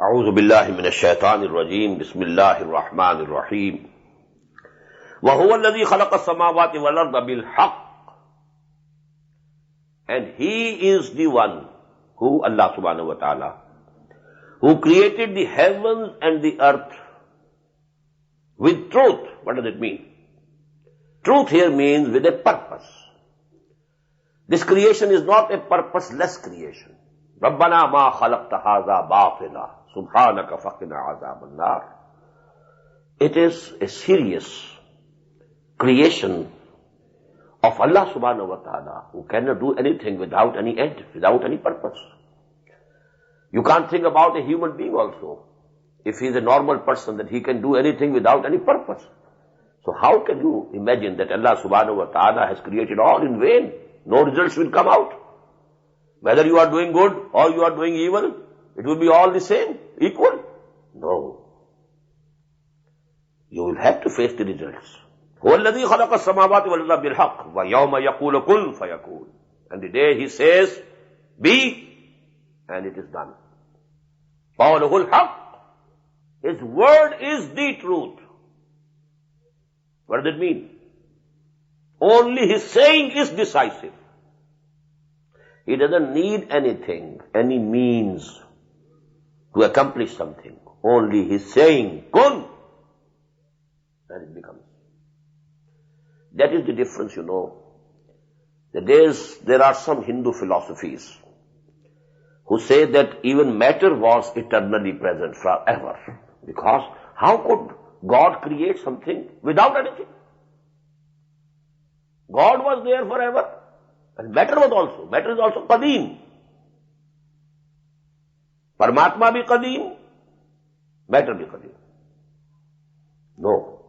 أعوذ بالله من الشيطان الرجيم بسم الله الرحمن الرحيم وهو الذي خلق السماوات والأرض بالحق. And he is the one who, Allah subhanahu wa ta'ala, who created the heavens and the earth with truth. What does it mean? Truth here means with a purpose. This creation is not a purposeless creation. رَبَّنَا مَا خَلَقْتَ هَذَا بَاطِلًا سُبْحَانَكَ فَقِنَا عَذَابَ النَّارِ. It is a serious creation of Allah subhanahu wa ta'ala, who cannot do anything without any end, without any purpose. You can't think about a human being also. If he is a normal person, that he can do anything without any purpose. So how can you imagine that Allah subhanahu wa ta'ala has created all in vain? No results will come out. Whether you are doing good or you are doing evil, it will be all the same, equal. No. You will have to face the results. هو الذي خلق السماوات والأرض بالحق ويوم يقول كن فيكون. And the day he says, be, and it is done. قوله الحق. His word is the truth. What does it mean? Only his saying is decisive. He doesn't need anything, any means to accomplish something. Only his saying, kun, and it becomes. That is the difference, you know. That there are some Hindu philosophies who say that even matter was eternally present forever. Because how could God create something without anything? God was there forever. And matter is also qadeem. Paramatma bhi qadeem, matter bhi qadeem. No.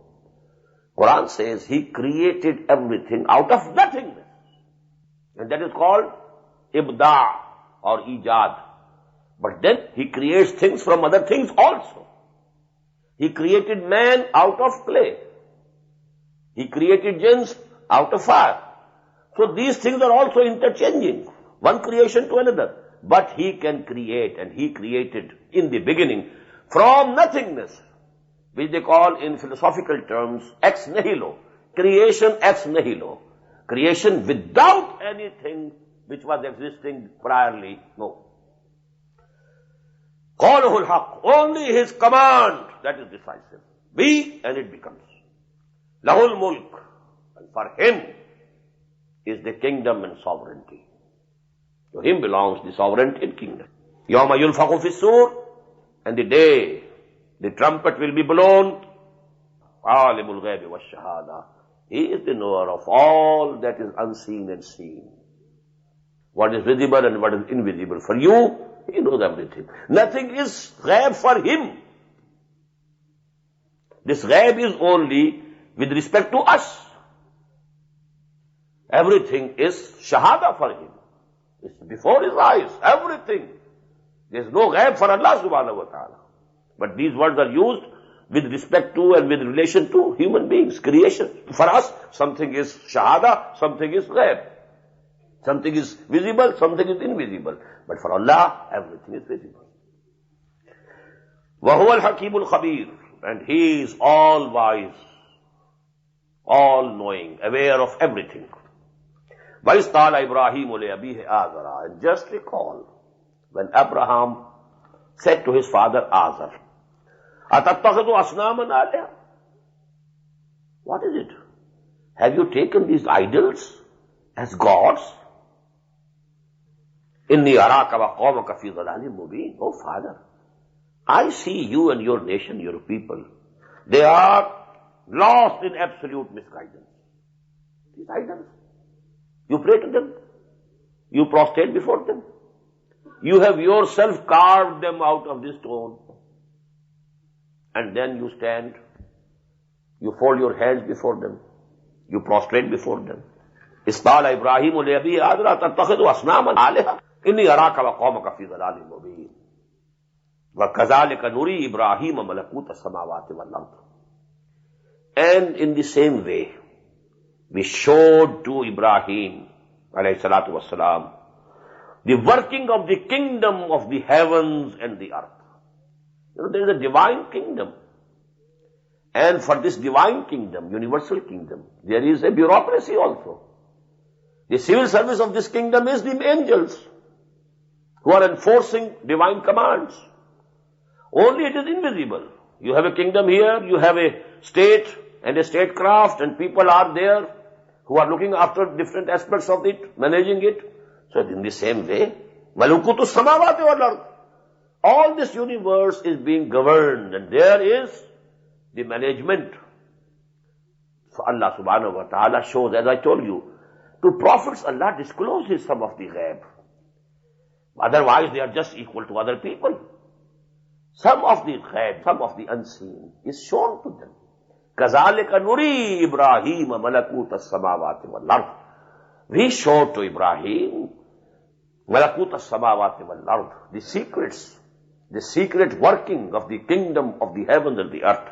Quran says he created everything out of nothingness. And that is called ibda or ijad. But then he creates things from other things also. He created man out of clay. He created jinns out of fire. So these things are also interchanging, one creation to another. But he can create, and he created in the beginning from nothingness, which they call in philosophical terms ex nihilo. Creation ex nihilo. Creation without anything which was existing priorly. No. قَوْلُهُ الْحَقِّ. Only his command, that is decisive. Be, and it becomes. لَهُ الْمُلْكِ. And for him is the kingdom and sovereignty. To him belongs the sovereignty and kingdom. يَوْمَ يُنْفَخُ فِي السُّورِ. And the day the trumpet will be blown. عَالِمُ الْغَيْبِ وَالشَّهَادَةِ. He is the knower of all that is unseen and seen. What is visible and what is invisible. For you, he knows everything. Nothing is ghaib for him. This ghaib is only with respect to us. Everything is shahada for him. It's before his eyes. Everything. There is no ghaib for Allah subhanahu wa ta'ala. But these words are used with respect to and with relation to human beings, creation. For us, something is shahada, something is ghaib. Something is visible, something is invisible. But for Allah, everything is visible. وَهُوَ الْحَكِيمُ الْخَبِيرُ. And he is all wise, all knowing, aware of everything. وَإِذْ قَالَ إِبْرَاهِيمُ لِأَبِيهِ آزَرَ. And just recall when Abraham said to his father Azar, أَتَتَّخِذُ أَصْنَامًا آلِهَةً. What is it? Have you taken these idols as gods? إِنِّي أَرَاكَ وَقَوْمَكَ فِي ضَلَالٍ مُبِينٍ. Oh Father, I see you and your nation, your people, they are lost in absolute misguidance. These idols. You pray to them. You prostrate before them. You have yourself carved them out of this stone. And then you stand. You fold your hands before them. You prostrate before them. إِذْ قَالَ إِبْرَاهِيمُ لِأَبِيهِ آزَرَ أَتَتَّخِذُ أَصْنَامًا آلِهَةً إِنِّي أَرَاكَ وَقَوْمَكَ فِي ضَلَالٍ مُبِينٍ وَكَذَلِكَ نُرِي إِبْرَاهِيمَ مَلَكُوتَ السَّمَاوَاتِ وَالْأَرْضِ. And in the same way, we showed to Ibrahim, alayhi salatu wasalam, the working of the kingdom of the heavens and the earth. There is a divine kingdom. And for this divine kingdom, universal kingdom, there is a bureaucracy also. The civil service of this kingdom is the angels who are enforcing divine commands. Only it is invisible. You have a kingdom here, you have a state and a statecraft, and people are there who are looking after different aspects of it, managing it. So in the same way, malakutu samawati wal ard. All this universe is being governed, and there is the management. So Allah subhanahu wa ta'ala shows, as I told you, to prophets Allah discloses some of the ghaib. Otherwise they are just equal to other people. Some of the ghaib, some of the unseen is shown to them. كَذَلِكَ نُرِي إِبْرَاهِيمَ مَلَكُوتَ السَّمَاوَاتِ وَالْأَرْضِ. We showed to Ibrahim مَلَكُوتَ السَّمَاوَاتِ وَالْأَرْضِ, the secrets, the secret working of the kingdom of the heavens and the earth.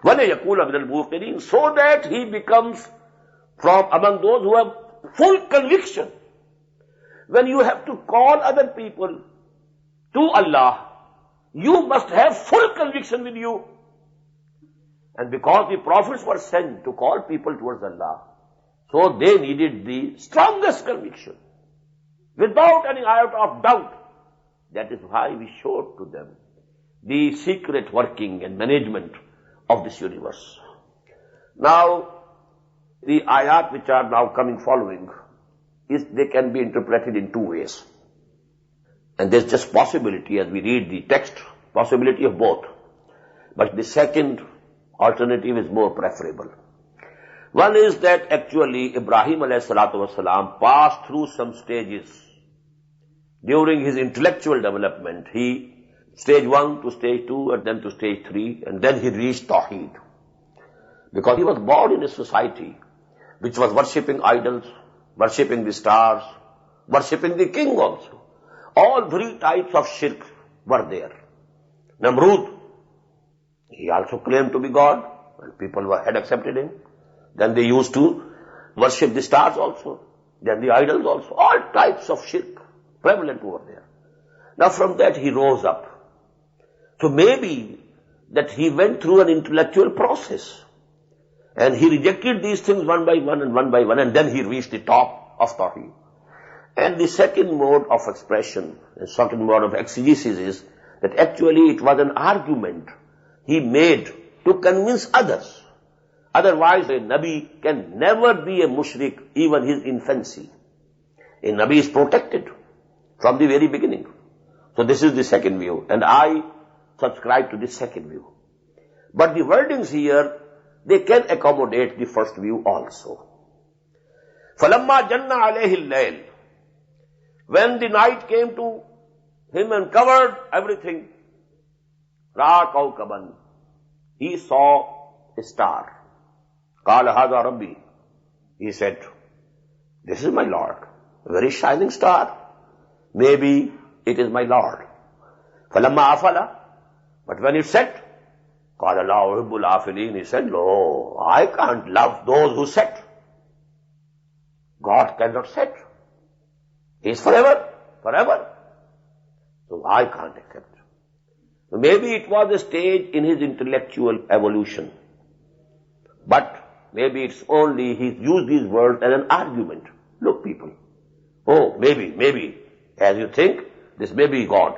وَلَيَكُولَ مِنَ الْمُوقِنِينَ, so that he becomes from among those who have full conviction. When you have to call other people to Allah, you must have full conviction with you. And because the prophets were sent to call people towards Allah, so they needed the strongest conviction, without any iota of doubt. That is why we showed to them the secret working and management of this universe. Now, the āyāt which are now coming following, they can be interpreted in two ways. And there's just possibility as we read the text, possibility of both. But the second alternative is more preferable. One is that actually Ibrahim alayhi salatu wasalam passed through some stages during his intellectual development. Stage 1 to stage 2 and then to stage 3, and then he reached Tawhid. Because he was born in a society which was worshipping idols, worshipping the stars, worshipping the king also. All three types of shirk were there. Namrud, he also claimed to be God, and people had accepted him. Then they used to worship the stars also, then the idols also. All types of shirk prevalent over there. Now from that he rose up. So maybe that he went through an intellectual process, and he rejected these things one by one, and then he reached the top of Tawhid. And the second mode of expression, the second mode of exegesis is that actually it was an argument he made to convince others. Otherwise, a Nabi can never be a mushrik, even his infancy. A Nabi is protected from the very beginning. So this is the second view, and I subscribe to the second view. But the wordings here, they can accommodate the first view also. فَلَمَّا جَنَّ عَلَيْهِ اللَّيْلِ, when the night came to him and covered everything, رَأَى كَوْكَبًا, he saw a star. قَالَ هَذَا رَبِّي, he said, this is my Lord, a very shining star. Maybe it is my Lord. فَلَمَّا أَفَلَ, but when it set, قَالَ لَا أُحِبُّ الْآفِلِينَ, he said, no, I can't love those who set. God cannot set. He is forever, forever. So I can't accept. So maybe it was a stage in his intellectual evolution. But maybe it's only he used these words as an argument. Look people, oh, maybe, as you think, this may be God.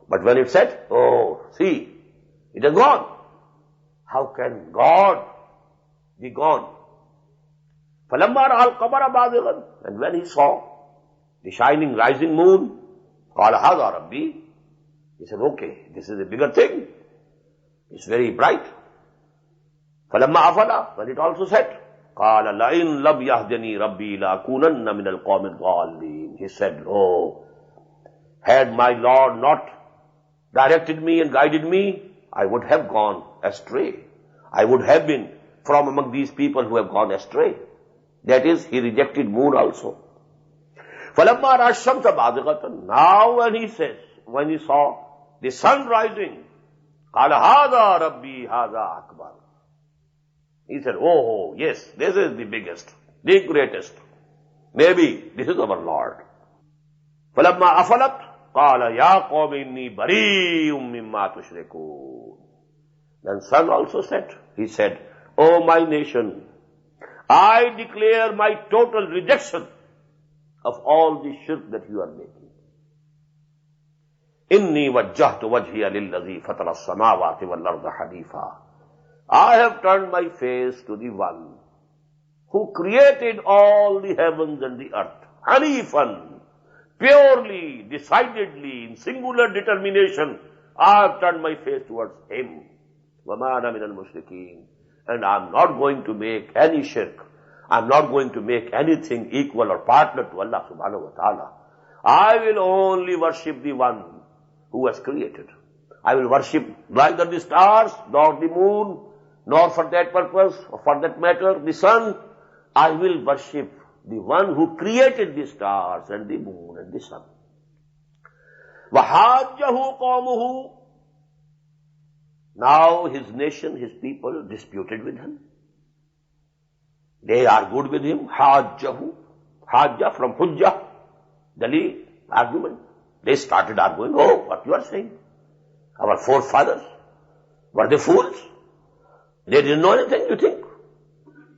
But when it's said, oh, see, it is gone. How can God be gone? فَلَمَّا رَأَى الْقَمَرَ بَازِغًا, and when he saw the shining rising moon, قَالَ هَذَا رَبِّي, he said, okay, this is a bigger thing. It's very bright. فَلَمَّا أَفَلَ, when it also set, قَالَ لَئِن لَمْ يَهْدِنِي رَبِّي لَأَكُونَنَّ مِنَ الْقَوْمِ الضَّالِّينَ. He said, oh, had my Lord not directed me and guided me, I would have gone astray. I would have been from among these people who have gone astray. That is, he rejected moon also. فَلَمَّا رَأَى الشَّمْسَ بَازِغَةً, now when he saw the sun rising, قَالَ هَذَا رَبِّي هَذَا أَكْبَرُ. He said, oh, yes, this is the biggest, the greatest. Maybe this is our Lord. فَلَمَّا أَفَلَتْ, قَالَ يَا قَوْمِ إِنِّي بَرِيءٌ مِّمَّا تُشْرِكُونَ. Then son also said, he said, O my nation, I declare my total rejection of all the shirk that you are making. إِنِّي وَجَّهْتُ وَجْهِيَ لِلَّذِي فَطَرَ السَّمَاوَاتِ وَالْأَرْضَ حَنِيفًا. I have turned my face to the one who created all the heavens and the earth. Hanifan, purely, decidedly, in singular determination, I have turned my face towards him. وَمَا أَنَا مِنَ الْمُشْرِكِينَ. And I am not going to make any shirk. I am not going to make anything equal or partner to Allah subhanahu wa ta'ala. I will only worship the one who has created. I will worship neither the stars, nor the moon, nor for that purpose, or for that matter, the sun. I will worship the one who created the stars and the moon and the sun. وَحَاجَّهُ قَوْمُهُ. Now his nation, his people disputed with him. They argued with him. حَاجَّهُ. Hajjah from Hujjah, the argument. They started arguing, oh, what you are saying? Our forefathers, were they fools? They didn't know anything, you think?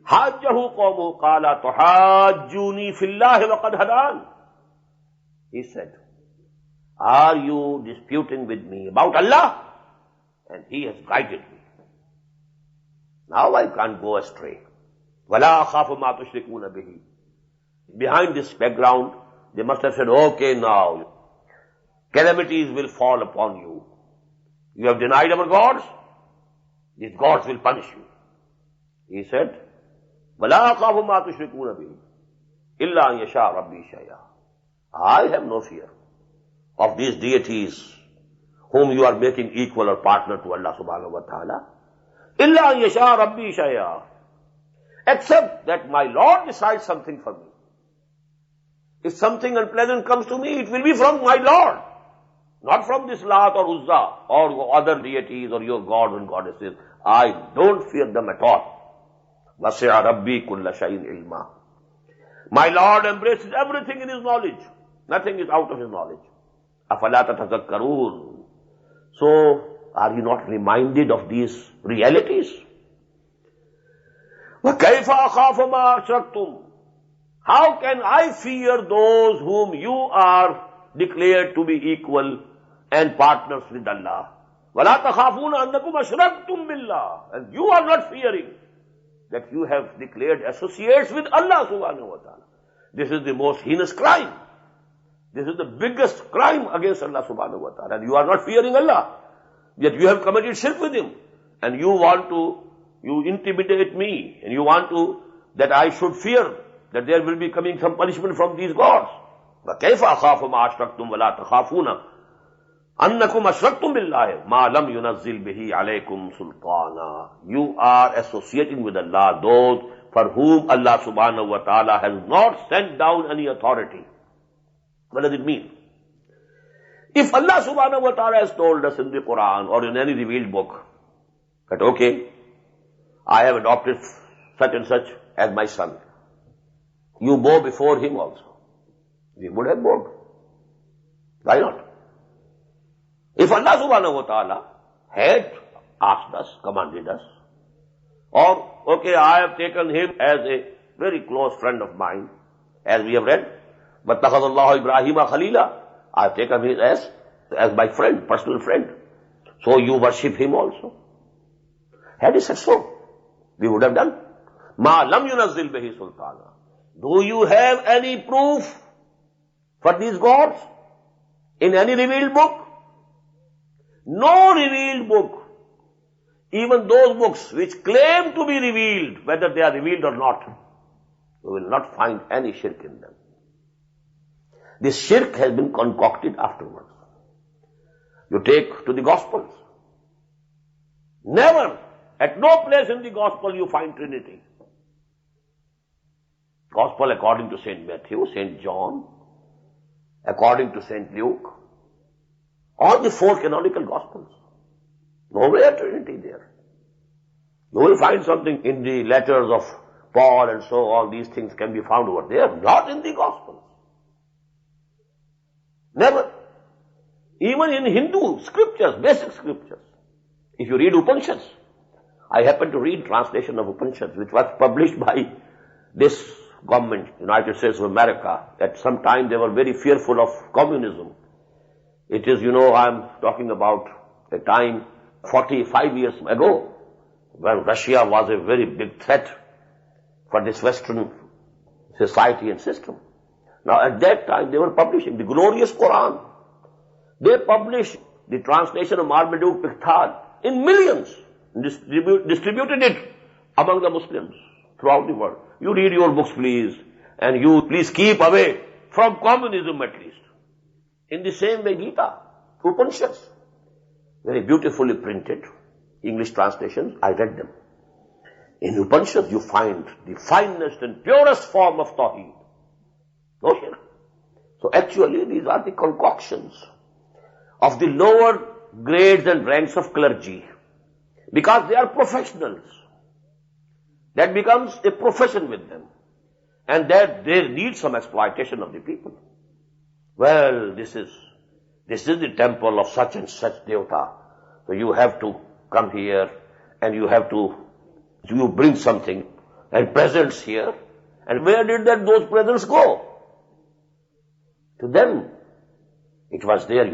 حَاجَّهُ قَوْمُهُ قَالَ تُحَاجُّونِي فِي اللَّهِ وَقَدْ هَدَانِ. He said, are you disputing with me about Allah? And He has guided me. Now I can't go astray. وَلَا أَخَافُ مَا تُشْرِكُونَ بِهِ. Behind this background, they must have said, okay, now, calamities will fall upon you. You have denied our gods, these gods will punish you. He said, وَلَا أَخَافُ مَا تُشْرِكُونَ بِهِ إِلَّا أَن يَشَاءَ رَبِّي شَيْئًا. I have no fear of these deities whom you are making equal or partner to Allah subhanahu wa ta'ala. إِلَّا أَن يَشَاءَ رَبِّي شَيْئًا. Except that my Lord decides something for me. If something unpleasant comes to me, it will be from my Lord. Not from this Lat or Uzza or other deities or your gods and goddesses. I don't fear them at all. وَسِعَ رَبِّي كُلَّ شَيْءٍ عِلْمًا. My Lord embraces everything in His knowledge. Nothing is out of His knowledge. أَفَلَا تَتَذَكَّرُونَ. So, are you not reminded of these realities? وَكَيْفَ أَخَافُ مَا أَشْرَكْتُمْ. How can I fear those whom you are declared to be equal and partners with Allah? وَلَا تَخَافُونَ أَنَّكُمْ أَشْرَكْتُمْ بِاللَّهِ. And you are not fearing that you have declared associates with Allah subhanahu wa ta'ala. This is the most heinous crime. This is the biggest crime against Allah subhanahu wa ta'ala. And you are not fearing Allah. Yet you have committed shirk with Him. And you intimidate me. And you want to, that I should fear that there will be coming some punishment from these gods. وَكَيْفَ أَخَافُ مَا أَشْرَكْتُمْ وَلَا تَخَافُونَ أَنَّكُمْ أَشْرَكْتُمْ بِاللَّهِ مَا لَمْ يُنَزِّلْ بِهِ عَلَيْكُمْ سُلْطَانًا. You are associating with Allah those for whom Allah subhanahu wa ta'ala has not sent down any authority. What does it mean? If Allah subhanahu wa ta'ala has told us in the Quran or in any revealed book that, okay, I have adopted such and such as my son, you bow before him also. We would have bowed. Why not? If Allah subhanahu wa ta'ala had asked us, commanded us, or, okay, I have taken him as a very close friend of mine, as we have read, وَاتَّخَذَ اللَّهُ إِبْرَاهِيمَ خَلِيلًا. I have taken him as my friend, personal friend. So you worship him also. Had he said so, we would have done. مَا لَمْ يُنَزِّلْ بِهِ سُلْطَانًا. Do you have any proof for these gods in any revealed book? No revealed book. Even those books which claim to be revealed, whether they are revealed or not, you will not find any shirk in them. This shirk has been concocted afterwards. You take to the Gospels. Never, at no place in the Gospel you find Trinity. Gospel according to St. Matthew, St. John, according to St. Luke, all the four canonical Gospels. Nowhere Trinity there. You will find something in the letters of Paul and so all these things can be found over there, not in the Gospels. Never. Even in Hindu scriptures, basic scriptures. If you read Upanishads, I happen to read translation of Upanishads, which was published by this government, United States of America. At some time they were very fearful of communism. It is, I'm talking about a time 45 years ago, when Russia was a very big threat for this Western society and system. Now at that time they were publishing the glorious Quran. They published the translation of Marmaduke Pickthall in millions, distributed it among the Muslims throughout the world. You read your books, please, and you please keep away from communism at least. In the same way, Gita, Upanishads, very beautifully printed, English translations, I read them. In Upanishads you find the finest and purest form of Tawhid. No shirk. So actually these are the concoctions of the lower grades and ranks of clergy, because they are professionals. That becomes a profession with them, and that they need some exploitation of the people. Well, this is the temple of such and such devata, so you have to come here and you bring something and presents here. And where did those presents go? To them. It was their,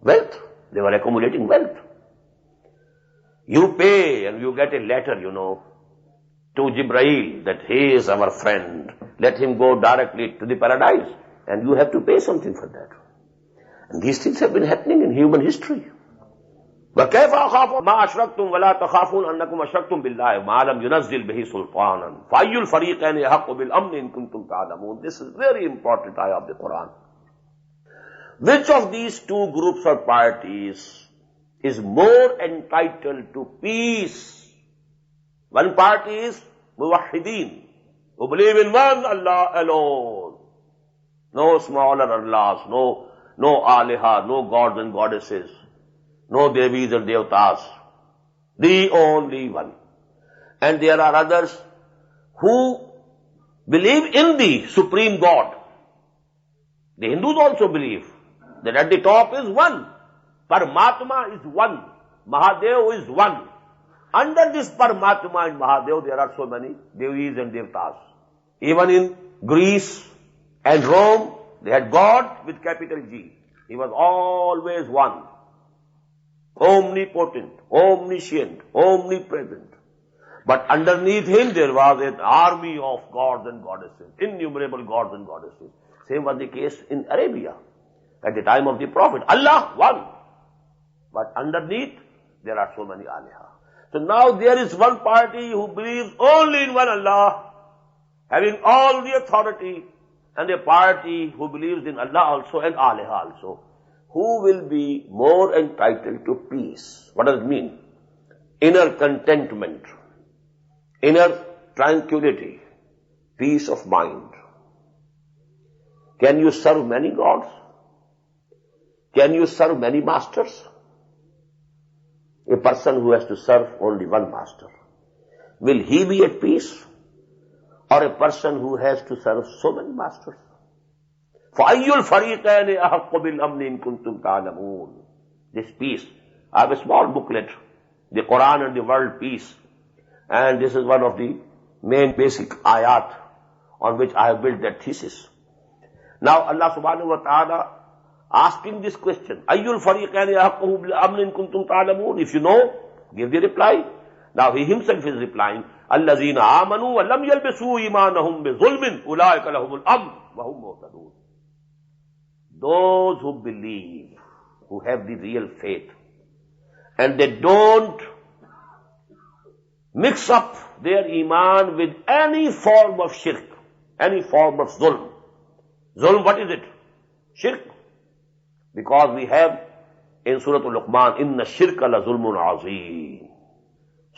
wealth. They were accumulating wealth. You pay and you get a letter, to Ibrahim that he is our friend. Let him go directly to the paradise. And you have to pay something for that. And these things have been happening in human history. وَكَيْفَ أَخَافُ مَا أَشْرَكْتُمْ وَلَا تَخَافُونَ أَنَّكُمْ أَشْرَكْتُمْ بِاللَّهِ مَا لَمْ يُنَزِّلْ بِهِ سُلْطَانًا فَأَيُّ الْفَرِيقَيْنِ أَحَقُّ بِالْأَمْنِ إِن كُنتُمْ تَعْلَمُونَ. This is very important ayah of the Quran. Which of these two groups or parties is more entitled to peace? One party is Muwahhideen, who believe in one Allah alone. No smaller Allahs, no Aliha, no gods and goddesses, no Devis and Devatas. The only one. And there are others who believe in the Supreme God. The Hindus also believe that at the top is one. Paramatma is one. Mahadev is one. Under this Paramatma and Mahadev, there are so many Devis and Devatas. Even in Greece and Rome, they had God with capital G. He was always one. Omnipotent, omniscient, omnipresent. But underneath him there was an army of gods and goddesses, innumerable gods and goddesses. Same was the case in Arabia at the time of the Prophet. Allah, one. But underneath there are so many Aliha. So now there is one party who believes only in one Allah, having all the authority, and a party who believes in Allah also and Aliha also. Who will be more entitled to peace? What does it mean? Inner contentment, inner tranquility, peace of mind. Can you serve many gods? Can you serve many masters? A person who has to serve only one master, will he be at peace? Or a person who has to serve so many masters? فَأَيُّ الْفَرِيقَيْنِ أَحَقُّ بِالْأَمْنِ إِن كُنتُمْ تَعْلَمُونَ. This peace. I have a small booklet, the Quran and the World Peace. And this is one of the main basic āyāt on which I have built that thesis. Now Allah subhanahu wa ta'ala asking this question, أَيُّ الْفَرِيقَيْنِ أَحَقُّ بِالْأَمْنِ إِن كُنتُمْ تَعْلَمُونَ. If you know, give the reply. Now he himself is replying, الَّذِينَ آمَنُوا وَلَمْ يَلْبِسُوا إِيمَانَهُم بِظُلْمٍ أُولَٰئِكَ لَهُمُ الْأَمْنُ وَهُمْ مُهْتَدُونَ. Those who believe, who have the real faith, and they don't mix up their iman with any form of shirk, any form of zulm. Zulm, what is it? Shirk. Because we have in Surah Al-Luqman, إِنَّ الشِّرْكَ لَظُلْمٌ عَظِيمٌ.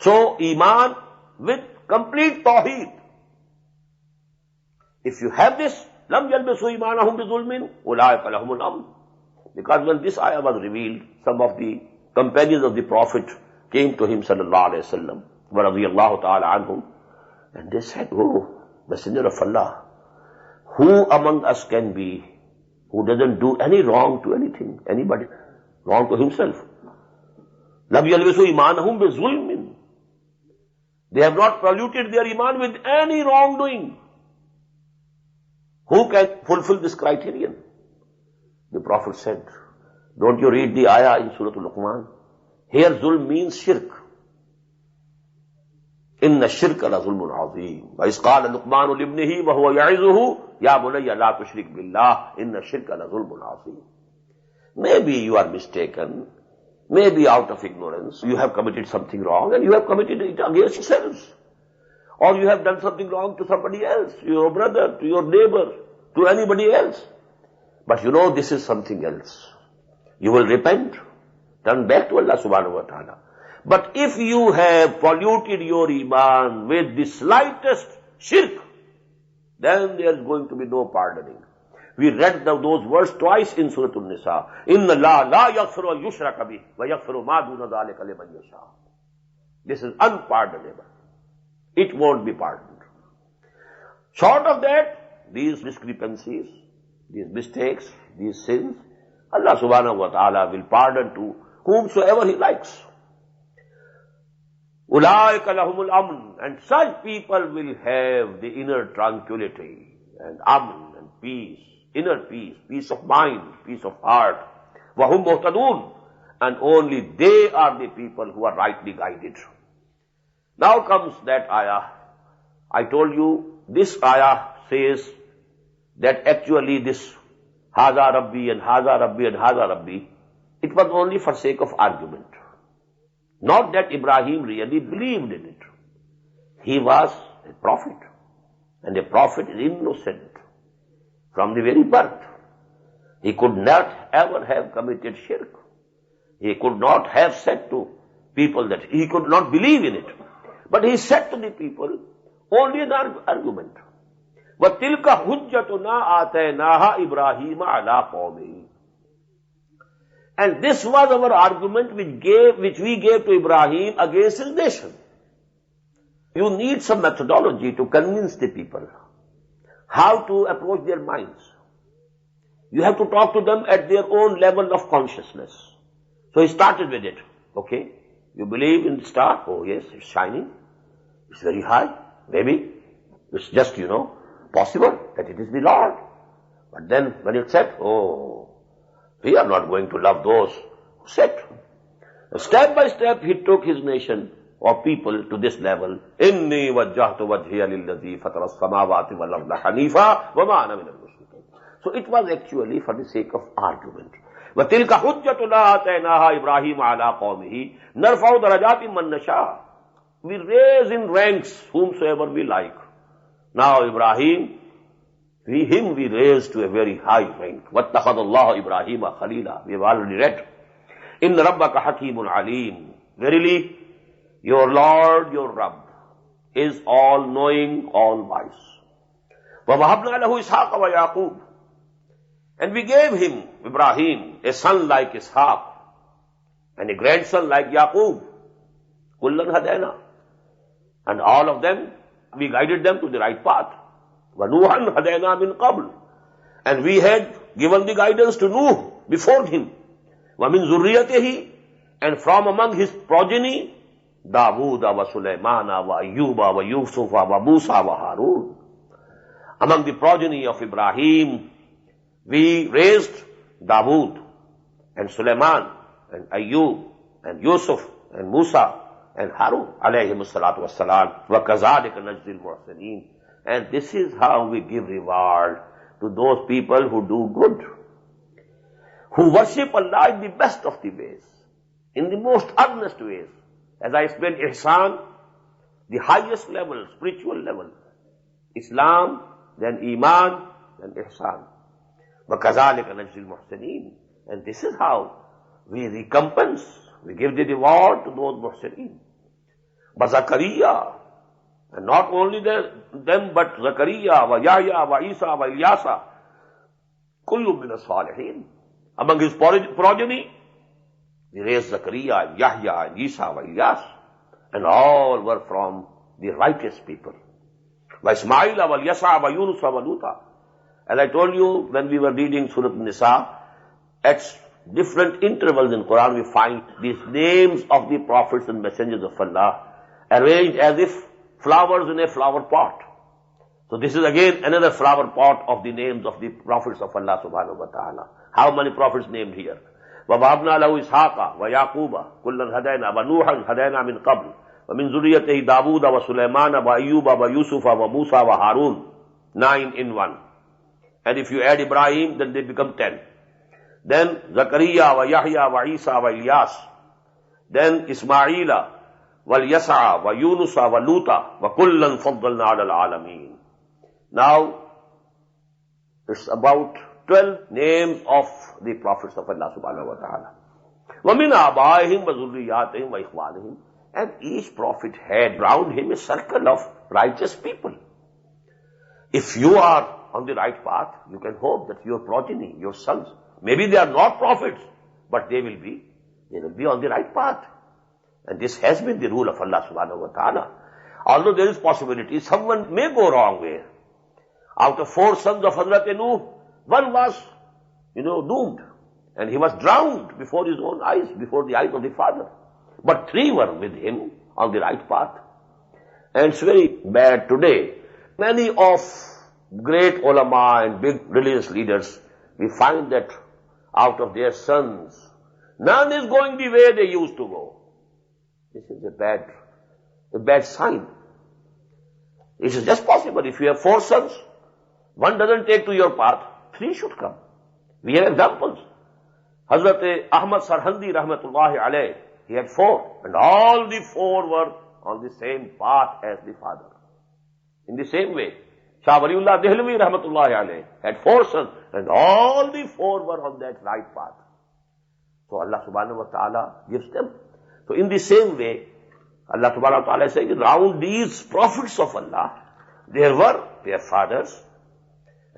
So, iman with complete Tawhid. If you have this, لَمْ يَلْبِسُوا إِيمَانَهُمْ بِظُلْمٍ أُولَٰئِكَ لَهُمُ الْأَمْنُ. Because when this ayah was revealed, some of the companions of the Prophet came to him, sallallahu alayhi wa sallam, wa radiyallahu ta'ala anhum, and they said, "Oh, Messenger of Allah, who among us can be who doesn't do any wrong to anything, anybody, wrong to himself. لَمْ يَلْبِسُوا إِيمَانَهُمْ بِظُلْمٍ. They have not polluted their iman with any wrongdoing. Who can fulfill this criterion? The Prophet said, don't you read the ayah in Surah Al Anam? Here zulm means shirk. إِنَّ الشِّرْكَ لَظُلْمٌ عَظِيمٌ وَإِذْ قَالَ لُقْمَانُ لِابْنِهِ وَهُوَ يَعِظُهُ يَا بُنَيَّ لَا تُشْرِكْ بِاللَّهِ إِنَّ الشِّرْكَ لَظُلْمٌ عَظِيمٌ. Maybe you are mistaken, maybe out of ignorance, you have committed something wrong and you have committed it against yourselves. Or you have done something wrong to somebody else, to your brother, to your neighbor, to anybody else. But you know this is something else. You will repent, turn back to Allah subhanahu wa ta'ala. But if you have polluted your iman with the slightest shirk, then there is going to be no pardoning. We read those words twice in Surah An-Nisa. إِنَّ اللَّهَ لَا يَغْفِرُ أَن يُشْرَكَ بِهِ وَيَغْفِرُ مَا دُونَ ذَلِكَ لِمَن يَشَاءُ. This is unpardonable. It won't be pardoned. Short of that, these discrepancies, these mistakes, these sins, Allah subhanahu wa ta'ala will pardon to whomsoever He likes. أُولَٰئِكَ لَهُمُ الْأَمْنُ. And such people will have the inner tranquility and amn and peace, inner peace, peace of mind, peace of heart. وَهُمْ مُهْتَدُونَ. And only they are the people who are rightly guided. Now comes that ayah. I told you, this ayah says that actually this Haza Rabbi and Haza Rabbi and Haza Rabbi, it was only for sake of argument. Not that Ibrahim really believed in it. He was a prophet. And a prophet is innocent from the very birth. He could not ever have committed shirk. He could not have said to people that he could not believe in it. But he said to the people only an argument. وَتِلْكَ حُجَّتُنَا آتَيْنَاهَا إِبْرَاهِيمَ عَلَىٰ قَوْمِهِ. And this was our argument which we gave to Ibrahim against his nation. You need some methodology to convince the people how to approach their minds. You have to talk to them at their own level of consciousness. So he started with it. Okay, you believe in the star? Oh yes, it's shining. It's very high. Maybe it's just, possible that it is the Lord. But then when it said, oh, we are not going to love those who said. Step by step, he took his nation or people to this level. إِنِّي وَجَّهْتُ وَجْهِيَ لِلَّذِي فَطَرَ السَّمَاوَاتِ وَالْأَرْضَ حَنِيفًا وَمَا أَنَا مِنَ الْمُشْرِكِينَ. So it was actually for the sake of argument. وَتِلْكَ حُجَّتُنَا آتَيْنَاهَا إِبْرَاهِيمَ عَلَىٰ قَوْمِهِ نَرْفَعُ دَرَجَاتٍ مَّن نَّشَاءُ. We raise in ranks whomsoever we like. Now Ibrahim, we raised to a very high rank. وَاتَّخَذَ اللَّهُ إِبْرَاهِيمَ خَلِيلًا. We have already read. إِنَّ رَبَّكَ حَكِيمٌ عَلِيمٌ. Verily, your Lord, your Rabb, is all-knowing, all-wise. وَوَهَبْنَا لَهُ إِسْحَاقَ وَيَعْقُوبَ. And we gave him, Ibrahim, a son like Ishaq, and a grandson like Yaqub. كُلًّا هَدَيْنَا. And all of them, we guided them to the right path. وَنُوحًا هَدَيْنَا مِنْ قَبْلُ. And we had given the guidance to Nuh before him. وَمِنْ ذُرِّيَّتِهِ. And from among his progeny, Dawood wa Sulaymana wa Ayyuba wa Yusuf wa Musa wa Harun. Among the progeny of Ibrahim, we raised Dawood and Sulaiman and Ayyub and Yusuf and Musa and Harun alayhimu salatu wassalam. Wa kazalika najzil muhsinin. And this is how we give reward to those people who do good, who worship Allah in the best of the ways, in the most earnest ways. As I explained, ihsan, the highest level, spiritual level. Islam, then iman, then ihsan. وَكَذَلِكَ نَجْزِي الْمُحْسِنِينَ. And this is how we recompense, we give the reward to those muhsineen. But Zakaria, and not only them, but Zakaria, wa Yahya, wa Isa, wa Ilyasa, kullum min as-salihin. Among his progeny, we raised Zakaria, and Yahya, and Isa, wa Ilyas, and all were from the righteous people. Wa Ismaila, wa Yasa, wa Yunus, wa Luta. As I told you, when we were reading Surah An-Nisa, at different intervals in Quran, we find these names of the prophets and messengers of Allah arranged as if flowers in a flower pot. So this is again another flower pot of the names of the prophets of Allah subhanahu wa ta'ala. How many prophets named here? وَوَهَبْنَا لَهُ إِسْحَاقَ وَيَعْقُوبَ كُلًّا هَدَيْنَا وَنُوحًا هَدَيْنَا مِنْ قَبْلُ وَمِنْ ذُرِّيَّتِهِ دَاوُودَ وَسُلَيْمَانَ وَأَيُّوبَ وَيُوسُفَ وَمُوسَى وَهَارُونَ. 9 in one. And if you add Ibrahim, then they become 10. Then Zakaria wa Yahya wa Isa wa Ilyas. Then Ismaila wa Yas'a wa Yunusa wa Luta wa kullan faddalna ala al-alamin. Now, it's about 12 names of the prophets of Allah subhanahu wa ta'ala. وَمِنْ آبَائِهِمْ وَذُرِّيَّاتِهِمْ وَإِخْوَانِهِمْ. And each prophet had around him a circle of righteous people. If you are on the right path, you can hope that your progeny, your sons, maybe they are not prophets, but they will be on the right path. And this has been the rule of Allah subhanahu wa ta'ala. Although there is possibility, someone may go wrong way. Out of 4 sons of Hazrat Nuh, one was, doomed. And he was drowned before his own eyes, before the eyes of the father. But 3 were with him on the right path. And it's very bad today. Many of great ulama and big religious leaders, we find that out of their sons, none is going the way they used to go. This is a bad sign. It is just possible. If you have 4 sons, one doesn't take to your path, 3 should come. We have examples. Hazrat Ahmad Sarhandi rahmatullahi alayh, he had 4, and all the 4 were on the same path as the father. In the same way, Shah Waliullah Dehlvi rahmatullahi alayh had 4 sons, and all the 4 were on that right path. So Allah subhanahu wa ta'ala gives them. So in the same way, Allah subhanahu wa ta'ala says, around these prophets of Allah, there were their fathers,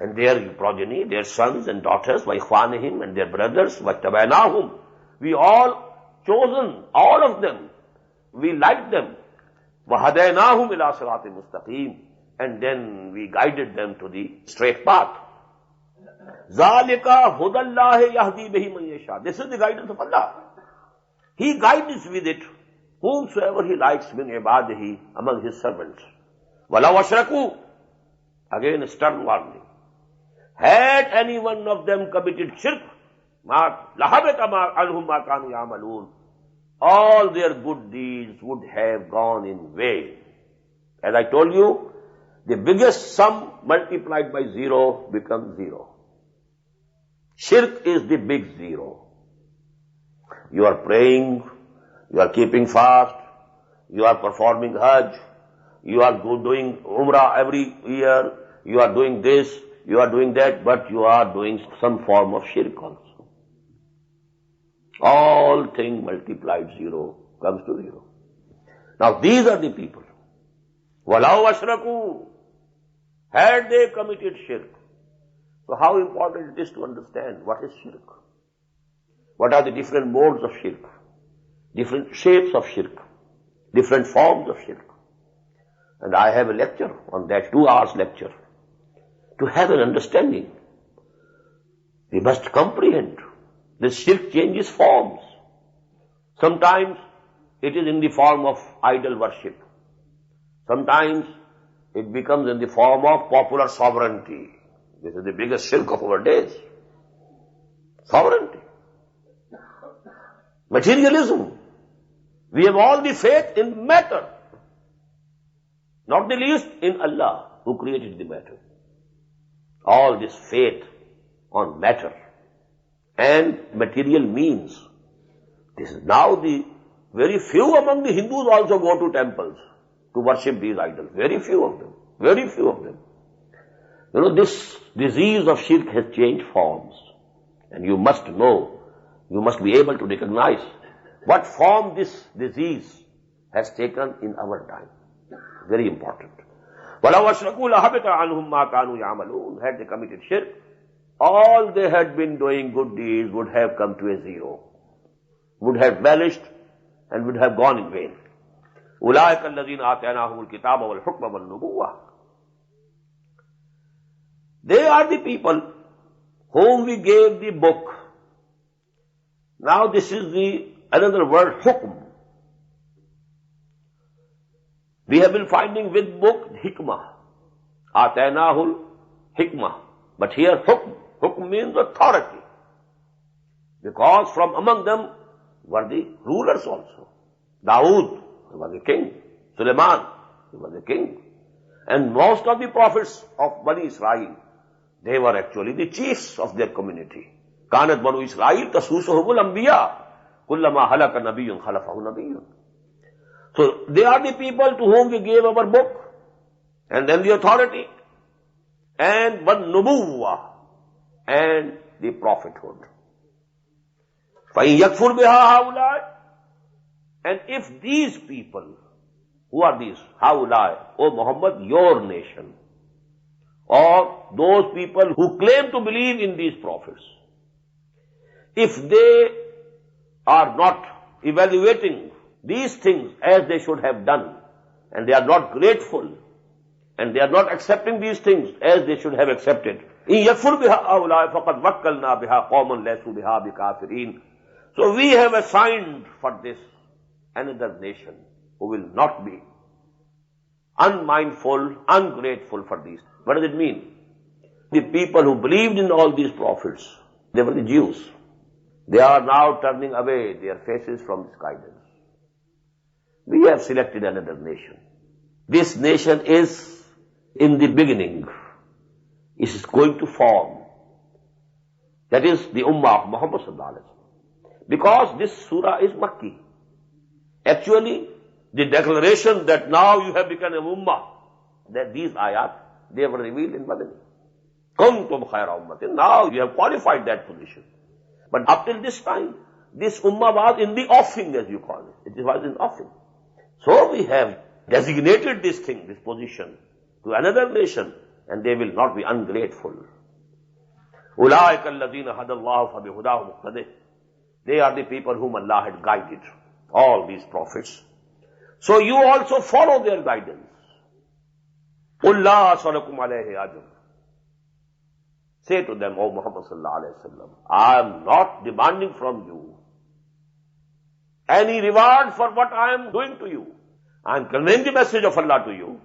and their progeny, their sons and daughters, وَإِخْوَانِهِمْ, and their brothers, وَاتَّبَعْنَاهُمْ. We all chosen, all of them. We liked them. وَهَدَيْنَاهُمْ إِلَىٰ صِرَاطٍ مُسْتَقِيمٍ. And then we guided them to the straight path. ذَلِكَ هُدَى اللَّهِ يَهْدِي بِهِ مَنْ يَشَاءُ. This is the guidance of Allah. He guides with it whomsoever He likes min ibadihi, among His servants. وَلَوْ أَشْرَكُوا. Again a stern warning. Had any one of them committed shirk, لَحَبِطَ عَنْهُمْ مَا كَانُوا يَعْمَلُونَ. All their good deeds would have gone in vain. As I told you, the biggest sum multiplied by 0 becomes 0. Shirk is the big 0. You are praying, you are keeping fast, you are performing Hajj, you are doing Umrah every year, you are doing this, you are doing that, but you are doing some form of shirk also. All things multiplied 0 comes to 0. Now these are the people. وَلَوْ أَشْرَكُوا. Had they committed shirk. So how important it is to understand what is shirk. What are the different modes of shirk, different shapes of shirk, different forms of shirk. And I have a lecture on that, 2 hours lecture. To have an understanding, we must comprehend that shirk changes forms. Sometimes it is in the form of idol worship. Sometimes it becomes in the form of popular sovereignty. This is the biggest shirk of our days. Sovereignty. Materialism. We have all the faith in matter. Not the least in Allah, who created the matter. All this faith on matter and material means. This is now the very few among the Hindus also go to temples to worship these idols. Very few of them. Very few of them. This disease of shirk has changed forms. And you must know, you must be able to recognize what form this disease has taken in our time. Very important. وَلَوْ أَشْرَكُوا لَحَبِطَ عَنْهُمْ مَا كَانُوا يَعْمَلُونَ. Had they committed shirk, all they had been doing good deeds would have come to a 0. Would have vanished and would have gone in vain. أُولَٰئِكَ الَّذِينَ آتَيْنَاهُمُ الْكِتَابَ وَالْحُكْمَ وَالنُّبُوَّةَ. They are the people whom we gave the book. Now this is another word, hukm. We have been finding with book hikmah. Atainahul hikmah. But here hukm. Hukm means authority. Because from among them were the rulers also. Dawood, he was a king. Sulaiman, he was a king. And most of the prophets of Bani Israel, they were actually the chiefs of their community. Kanat Banu Israel tasusuhumul anbiya. Kullama halaka nabiyyun khalafahu nabiyyun. So they are the people to whom we gave our book, and then the authority, and one nubuwwah, and the prophethood. فَإِن يَكْفُرْ بِهَا هَؤُلَاءِ. And if these people, who are these? هَؤُلَاءِ, O Muhammad, your nation, or those people who claim to believe in these prophets, if they are not evaluating these things as they should have done, and they are not grateful, and they are not accepting these things as they should have accepted, إِن يَكْفُرْ بِهَا هَؤُلَاءِ فَقَدْ وَكَّلْنَا بِهَا قَوْمًا لَيْسُوا بِهَا بِكَافِرِينَ. So we have assigned for this another nation who will not be unmindful, ungrateful for these. What does it mean? The people who believed in all these prophets, they were the Jews. They are now turning away their faces from this guidance. We have selected another nation. This nation is in the beginning. It is going to form. That is the Ummah of Muhammad sallallahu alaihi wasallam. Because this surah is Makki. Actually, the declaration that now you have become a Ummah, that these āyāt, they were revealed in Madani. Kuntum khayra ummatin. Now you have qualified that position. But up till this time, this Ummah was in the offing, as you call it. It was in offing. So we have designated this thing, this position, to another nation, and they will not be ungrateful. أُولَٰئِكَ الَّذِينَ هَدَى اللَّهُ فَبِهُدَاهُ مُقْتَدِهِ. They are the people whom Allah had guided, all these prophets. So you also follow their guidance. قُلْ لَا أَسْأَلُكُمْ عَلَيْهِ أَجْرًا. Say to them, O Muhammad sallallahu alaihi wasallam, I am not demanding from you any reward for what I am doing to you. I am conveying the message of Allah to you.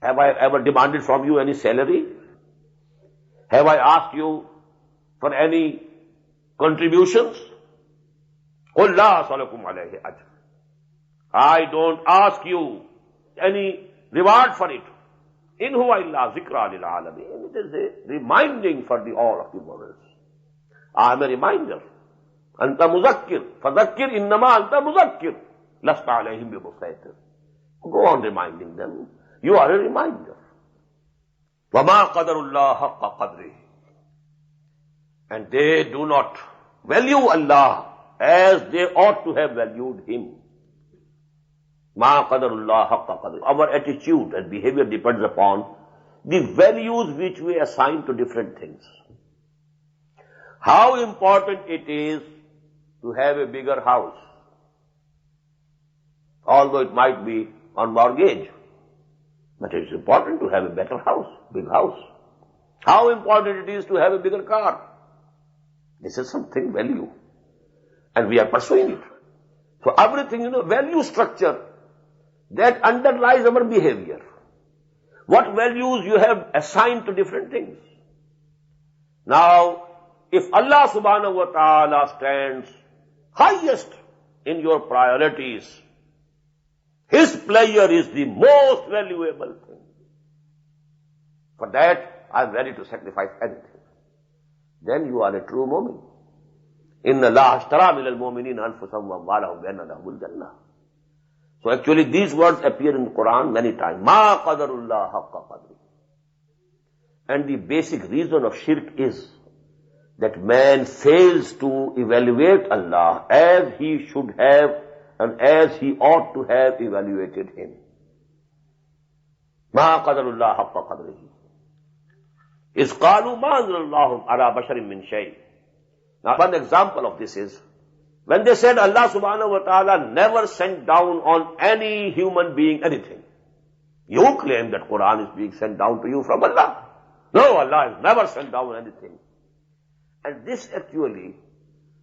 Have I ever demanded from you any salary? Have I asked you for any contributions? قُلْ لَا أَسْأَلُكُمْ عَلَيْهِ أَجْرًا. I don't ask you any reward for it. إِنْ هُوَ إِلَّا ذِكْرَى لِلْعَالَمِينَ. It is a reminding for all of the worlds. I am a reminder. أَنْتَ مُذَكِّرْ فَذَكِّرْ إِنَّمَا أَنْتَ مُذَكِّرْ لَسْتَ عَلَيْهِمْ بِمُسَيْطِرٍ. Go on reminding them. You are a reminder. وَمَا قَدَرُ اللَّهَ حَقَّ قَدْرِهِ. And they do not value Allah as they ought to have valued Him. مَا قَدَرُ اللَّهَ حَقَّ قَدْرِهِ. Our attitude and behavior depends upon the values which we assign to different things. How important it is to have a bigger house, although it might be on mortgage. But it is important to have a better house, big house. How important it is to have a bigger car. This is something value. And we are pursuing it. So everything, value structure that underlies our behavior. What values you have assigned to different things. Now, if Allah subhanahu wa ta'ala stands highest in your priorities, His pleasure is the most valuable thing. For that, I am ready to sacrifice anything. Then you are a true mu'min. إِنَّ اللَّهَ اشْتَرَىٰ مِنَ الْمُؤْمِنِينَ أَنفُسَهُمْ وَأَمْوَالَهُم بِأَنَّ لَهُمُ الْجَنَّةَ. So actually these words appear in the Quran many times. مَا قَدَرُ اللَّهَ حَقَّ قَدْرِهِ. And the basic reason of shirk is that man fails to evaluate Allah as he should have and as he ought to have evaluated Him. مَا قَدَرُ اللَّهَ حَقَّ قَدْرِهِ. إِذْ قَالُوا مَا أَنزَلَ اللَّهُ عَلَىٰ بَشَرٍ مِّن شَيْءٍ. Now one example of this is, when they said Allah subhanahu wa ta'ala never sent down on any human being anything. You claim that Quran is being sent down to you from Allah. No, Allah has never sent down anything. And this actually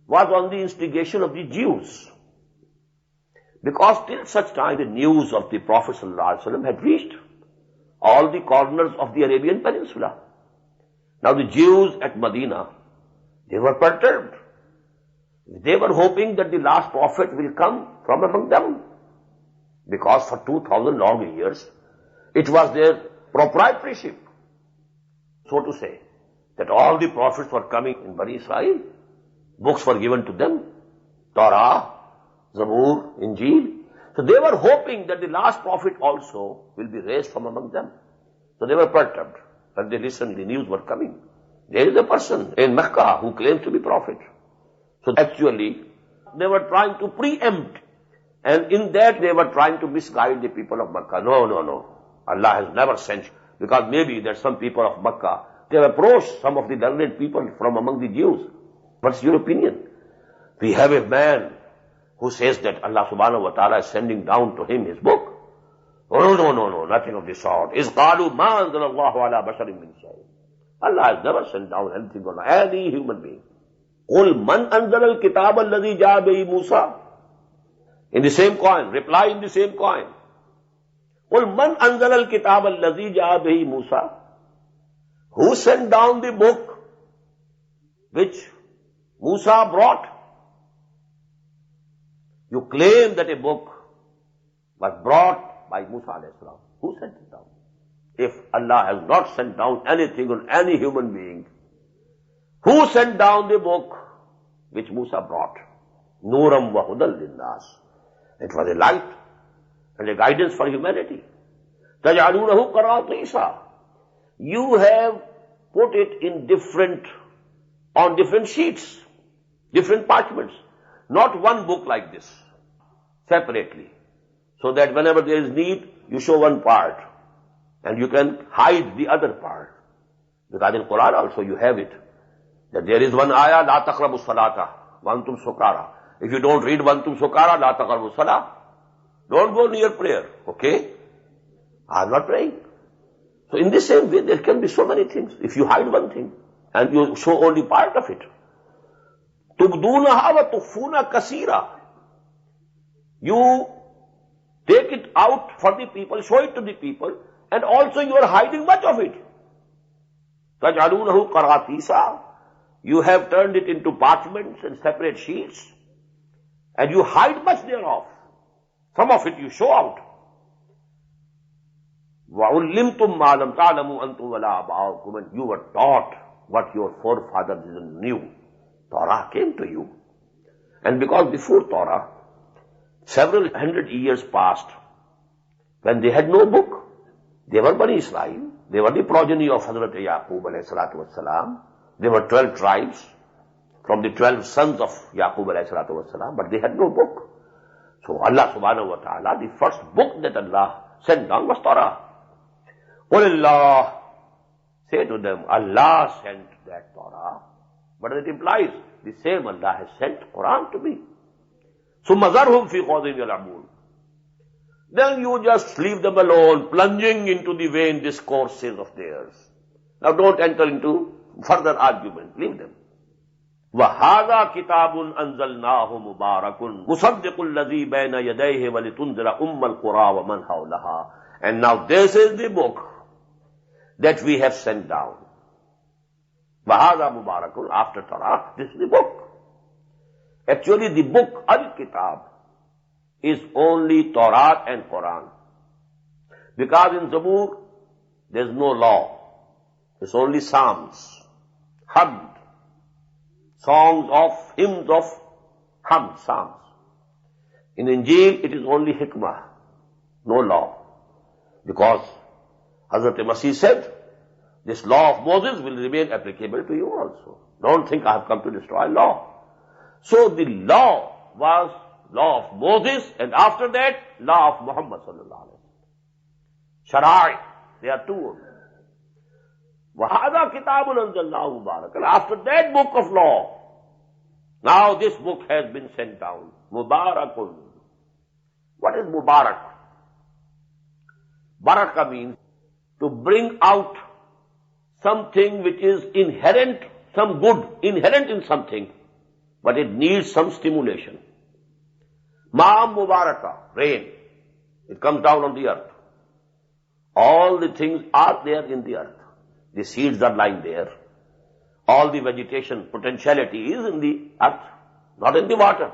was on the instigation of the Jews. Because till such time the news of the Prophet ﷺ had reached all the corners of the Arabian Peninsula. Now the Jews at Medina, they were perturbed. They were hoping that the last prophet will come from among them. Because for 2000 long years, it was their proprietorship, so to say, that all the prophets were coming in Bani Israel. Books were given to them, Torah, Zabur, Injil. So they were hoping that the last prophet also will be raised from among them. So they were perturbed when they listened, the news were coming. There is a person in Mecca who claims to be prophet. So actually, they were trying to preempt, and in that they were trying to misguide the people of Mecca. No. Allah has never sent you. Because maybe there's some people of Mecca, they have approached some of the learned people from among the Jews. What's your opinion? We have a man who says that Allah subhanahu wa ta'ala is sending down to him his book. Oh, no, nothing of the sort. إِذْ قَالُوا مَا أَنزَلَ اللَّهُ عَلَى بَشَرٍ مِّن شَيْءٍ. Allah has never sent down anything on any human being. قُلْ مَنْ أَنزَلَ الْكِتَابَ الَّذِي جَاءَ بِهِ مُوسَى. In the same coin, reply in the same coin. قُلْ مَنْ أَنزَلَ الْكِتَابَ الَّذِي جَاءَ بِهِ مُوسَى. Who sent down the book which Musa brought? You claim that a book was brought by Musa alayhi salam. Who sent it down? If Allah has not sent down anything on any human being, who sent down the book which Musa brought? Nuram wa hudal linnas. It was a light and a guidance for humanity. Taj'alunahu qaratisa. You have put it in on different sheets, different parchments. Not one book like this, separately. So that whenever there is need, you show one part. And you can hide the other part. Because in Quran also you have it. That there is one ayah, la taqrabu salata, wa antum sukara. If you don't read wa antum sukara, la taqrabu salah. Don't go near prayer, okay? I'm not praying. So in the same way, there can be so many things. If you hide one thing, and you show only part of it. Tubdunaha wa tukhfuna kasira. You take it out for the people, show it to the people, and also you are hiding much of it. Taj'alunahu qaratisa. You have turned it into parchments and separate sheets, and you hide much thereof. Some of it you show out. وَعُلِّمْتُمْ مَا لَمْ تَعْلَمُوا أَنْتُمْ وَلَا آبَاؤُكُمْ. And you were taught what your forefathers didn't knew. Torah came to you. And because before Torah, several hundred years passed, when they had no book, they were Bani Israel, they were the progeny of Hazrat Yaqub alayhi salatu wassalam. They were 12 tribes from the 12 sons of Yaqub alayhi salatu wassalam, but they had no book. So Allah subhanahu wa ta'ala, the first book that Allah sent down was Torah. قُلِ اللَّهِ. Say to them, Allah sent that Torah. But it implies the same Allah has sent Quran to me. ثُمَّ ذَرْهُمْ فِي خَوْضٍ يَلْعَبُونَ. Then you just leave them alone, plunging into the vain discourses of theirs. Now don't enter into further argument. Leave them. وَهَذَا كِتَابٌ أَنزَلْنَاهُ مُبَارَكٌ مُصَدِّقُ الَّذِي بَيْنَ يَدَيْهِ وَلِتُنذِرَ أُمَّ الْقُرَىٰ وَمَنْ حَوْلَهَا. And now this is the book that we have sent down. وَهَذَا مُبَارَكٌ. After Torah, this is the book. Actually, the book, Al-Kitab, is only Torah and Quran. Because in Zabur, there's no law. It's only Psalms, Hamd, songs of, hymns of Hamd, Psalms. In Injil, it is only Hikmah, no law. Because Hazrat Masih said, this law of Moses will remain applicable to you also. Don't think I have come to destroy law. So the law was law of Moses, and after that, law of Muhammad sallallahu alaihi wasallam. Shara'i, there are two. وَهَذَا كِتَابٌ أَنزَلْنَاهُ مُبَارَكٌ. After that book of law, now this book has been sent down. Mubarakun. What is Mubarak? Baraka means to bring out something which is inherent, some good inherent in something, but it needs some stimulation. Ma'am Mubaraka, rain. It comes down on the earth. All the things are there in the earth. The seeds are lying there. All the vegetation potentiality is in the earth, not in the water.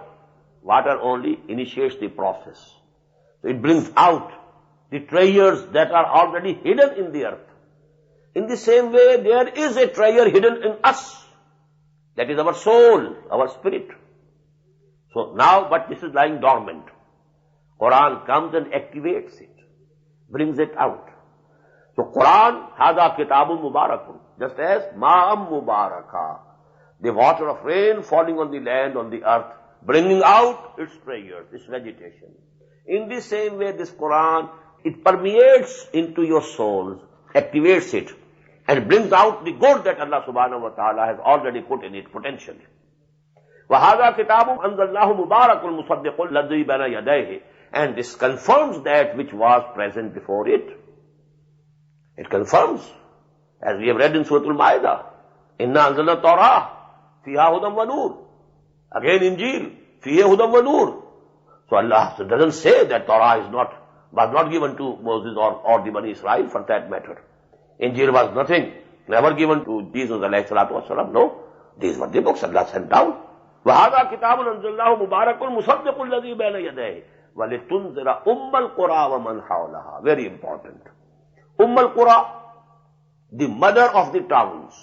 Water only initiates the process. So it brings out the treasures that are already hidden in the earth. In the same way, there is a treasure hidden in us. That is our soul, our spirit. So now, but this is lying dormant. Quran comes and activates it, brings it out. So Quran, Hada Kitabun Mubarakun, just as Ma'am Mubaraka, the water of rain falling on the land, on the earth, bringing out its treasures, its vegetation. In the same way, this Quran, it permeates into your souls, activates it, and brings out the good that Allah subhanahu wa ta'ala has already put in it potentially. وَهَذَا كِتَابٌ أَنزَلْنَاهُ مُبَارَكٌ مُصَدِّقٌ الَّذِي بَيْنَ يَدَيْهِ. And this confirms that which was present before it. It confirms, as we have read in Surah Al-Ma'idah, إِنَّا أَنزَلْنَا التَّوْرَاةَ فِيهَا هُدًى وَنُورٌ. Again Injil, فِيهَا هُدًى وَنُورٌ. So Allah doesn't say that Torah was not given to Moses or the Bani Israel for that matter. Injil was nothing, never given to Jesus alayhi salatu wasalam. No, these were the books Allah sent down. وَهَذَا كِتَابٌ أَنزَلْنَاهُ مُبَارَكٌ مُصَدِّقٌ الَّذِي بَيْنَ يَدَيْهِ وَلِتُنذِرَ الْقُرَى وَمَنْ حَوْلَهَا. Very important. al-Qura, the mother of the towns.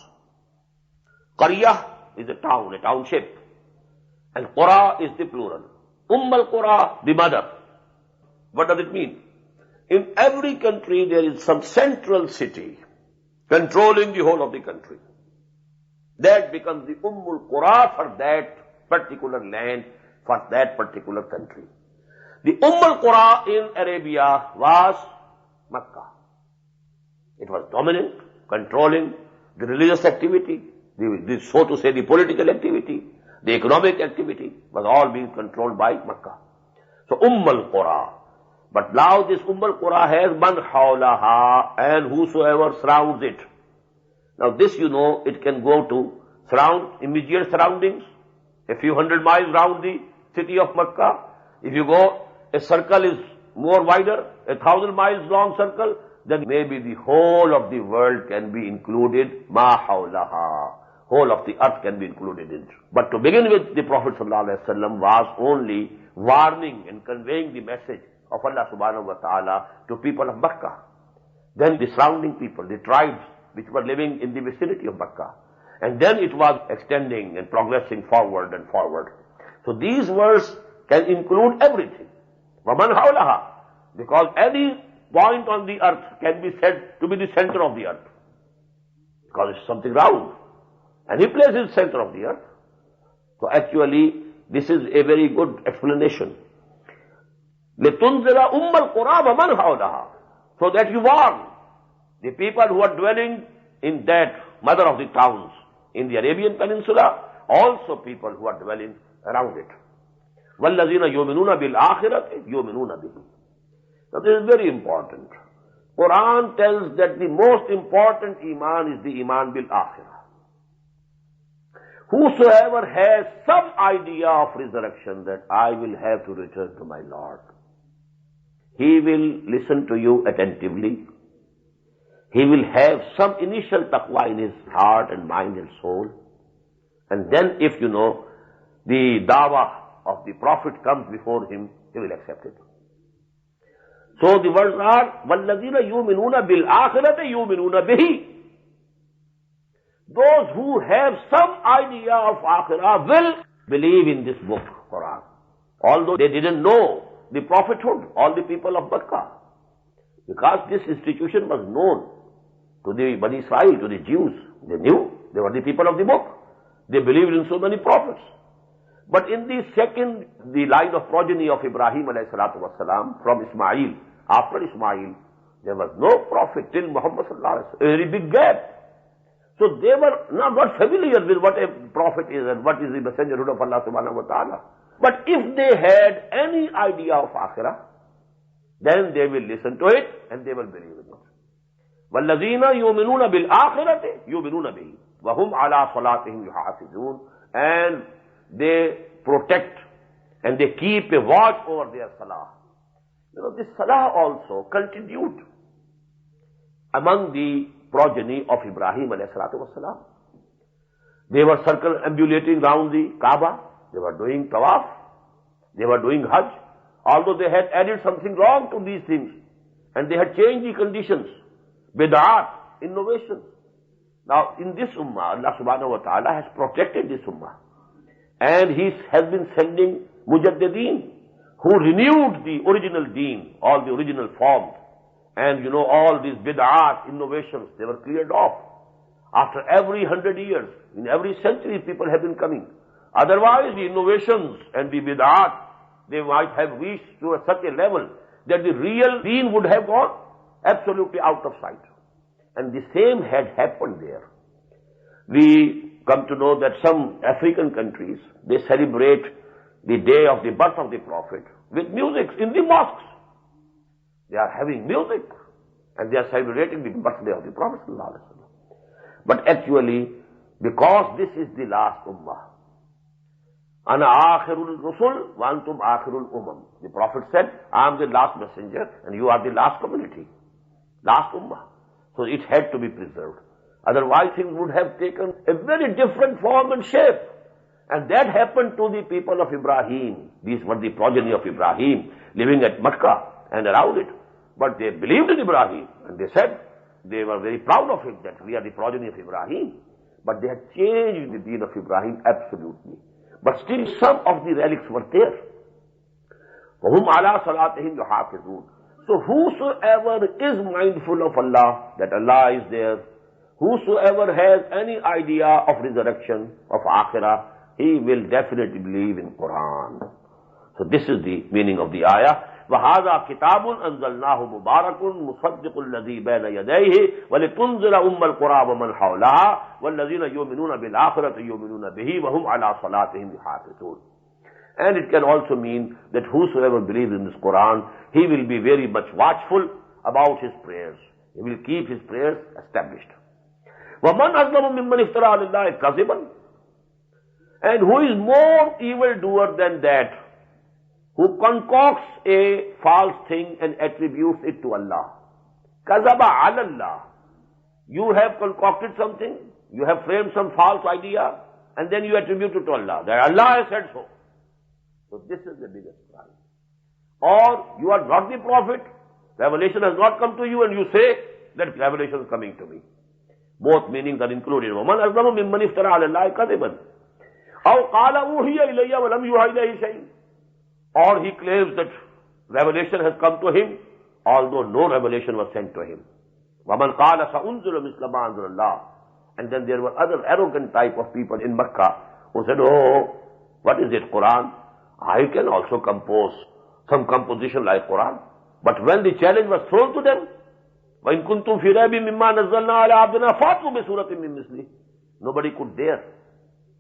Qaryah is a town, a township. And Qura is the plural. al-Qura, the mother. What does it mean? In every country there is some central city controlling the whole of the country. That becomes the Qura for that particular land, for that particular country. The Qura in Arabia was Mecca. It was dominant, controlling the religious activity, so to say the political activity, the economic activity was all being controlled by Mecca. So Qura. But now this Qura has man hawlaha, and whosoever surrounds it. Now this, it can go to surround immediate surroundings, a few 100 miles around the city of Mecca. If you go, a circle is more wider, 1,000 miles long circle, then maybe the whole of the world can be included, ma hawlaha. Whole of the earth can be included in it. But to begin with, the Prophet ﷺ was only warning and conveying the message of Allah subhanahu wa ta'ala to people of Mecca. Then the surrounding people, the tribes which were living in the vicinity of Mecca. And then it was extending and progressing forward and forward. So these words can include everything. وَمَنْ حَوْلَهَا. Because any point on the earth can be said to be the center of the earth. Because it's something round. Any place is center of the earth. So actually, this is a very good explanation. لِتُنْزِلَ الْقُرَى وَمَنْ حَوْلَهَا. So that you warn the people who are dwelling in that mother of the towns in the Arabian Peninsula, also people who are dwelling around it. وَالَّذِينَ يُؤْمِنُونَ بِالْآخِرَةِ يُؤْمِنُونَ بِهِ. Now this is very important. Quran tells that the most important iman is the iman bil-akhirah. Whosoever has some idea of resurrection, that I will have to return to my Lord, he will listen to you attentively. He will have some initial taqwa in his heart and mind and soul. And then if the dawah of the Prophet comes before him, he will accept it. So the words are, وَالَّذِينَ يُؤْمِنُونَ بِالْآخِرَةِ يُؤْمِنُونَ بِهِ. Those who have some idea of akhirah will believe in this book, Quran. Although they didn't know the prophethood, all the people of Mecca. Because this institution was known to the Bani Israel, to the Jews. They knew, they were the people of the book. They believed in so many prophets. But in the second, the line of progeny of Ibrahim alayhi salatu wasalam, from Ismail, after Ismail, there was no prophet till Muhammad sallallahu alaihi wasallam. A very big gap. So they were not familiar with what a prophet is and what is the messengerhood of Allah subhanahu wa ta'ala. But if they had any idea of akhirah, then they will listen to it and they will believe in it. وَالَّذِينَ يُؤْمِنُونَ بِالْآخِرَةِ يُؤْمِنُونَ بِهِ وَهُمْ عَلَى صَلَاتِهِمْ يُحَافِظُونَ. And they protect and they keep a watch over their salah. You know, this salah also continued among the progeny of Ibrahim alayhi salatu wasalam. They were circumambulating round the Kaaba. They were doing tawaf. They were doing hajj. Although they had added something wrong to these things. And they had changed the conditions. Bid'at, innovation. Now, in this ummah, Allah subhanahu wa ta'ala has protected this ummah. And He has been sending mujaddideen who renewed the original deen, all the original forms. And you know, all these bid'at, innovations, they were cleared off. After every 100 years, in every century, people have been coming. Otherwise, the innovations and the bid'at, they might have reached to such a level that the real deen would have gone absolutely out of sight. And the same had happened there. We come to know that some African countries, they celebrate the day of the birth of the Prophet with music in the mosques. They are having music and they are celebrating the birthday of the Prophet. But actually, because this is the last ummah, Ana akhirul rusul wa antum akhirul umam. The Prophet said, I am the last messenger and you are the last community, last ummah. So it had to be preserved. Otherwise things would have taken a very different form and shape. And that happened to the people of Ibrahim. These were the progeny of Ibrahim living at Mecca and around it. But they believed in Ibrahim and they said, they were very proud of it that we are the progeny of Ibrahim. But they had changed the deen of Ibrahim absolutely. But still some of the relics were there. وَهُمْ عَلَىٰ صَلَاتِهِمْ يُحَافِظُونَ. So whosoever is mindful of Allah, that Allah is there, whosoever has any idea of resurrection, of akhirah, he will definitely believe in Quran. So this is the meaning of the ayah. وَهَذَا كِتَابٌ أَنزَلْنَاهُ مُبَارَكٌ مُصَدِّقُ الَّذِي بَيْنَ يَدَيْهِ وَلِتُنْذِرَ أُمَّ الْقُرَىٰ وَمَنْ حَوْلَهَا وَالَّذِينَ يُؤْمِنُونَ بِالْآخِرَةِ يُؤْمِنُونَ بِهِ وَهُمْ عَلَىٰ صَلَاتِهِمْ يُحَافِظُونَ. And it can also mean that whosoever believes in this Quran, he will be very much watchful about his prayers. He will keep his prayers established. وَمَنْ أَظْلَمُ مِمَّنِ افْتَرَىٰ عَلَى اللَّهِ كَذِبًا. And who is more evildoer than that, who concocts a false thing and attributes it to Allah. Kazaba ala Allah. You have concocted something, you have framed some false idea, and then you attribute it to Allah. That Allah has said so. So this is the biggest crime. Or you are not the Prophet, revelation has not come to you, and you say that revelation is coming to me. Both meanings are included. وَمَنْ أَظْلَمُ مِمَّنِ افْتَرَىٰ عَلَى اللَّهِ كَذِبًا أَوْ قَالَ أُوحِيَ إِلَيَّ وَلَمْ يُوحَ إِلَيْهِ شَيْءٌ. Or he claims that revelation has come to him, although no revelation was sent to him. وَمَنْ قَالَ سَأُنزِلُ مِثْلَ مَا أَنزَلَ اللَّهُ. And then there were other arrogant type of people in Mecca who said, oh, what is it, Quran? I can also compose some composition like Quran. But when the challenge was thrown to them, وَإِن كُنْتُمْ فِي رَيْبٍ مِّمَّا نَزَّلْنَا عَلَىٰ عَبْدِنَا فَأْتُوا بِسُورَةٍ مِّن مِّثْلِهِ. Nobody could dare.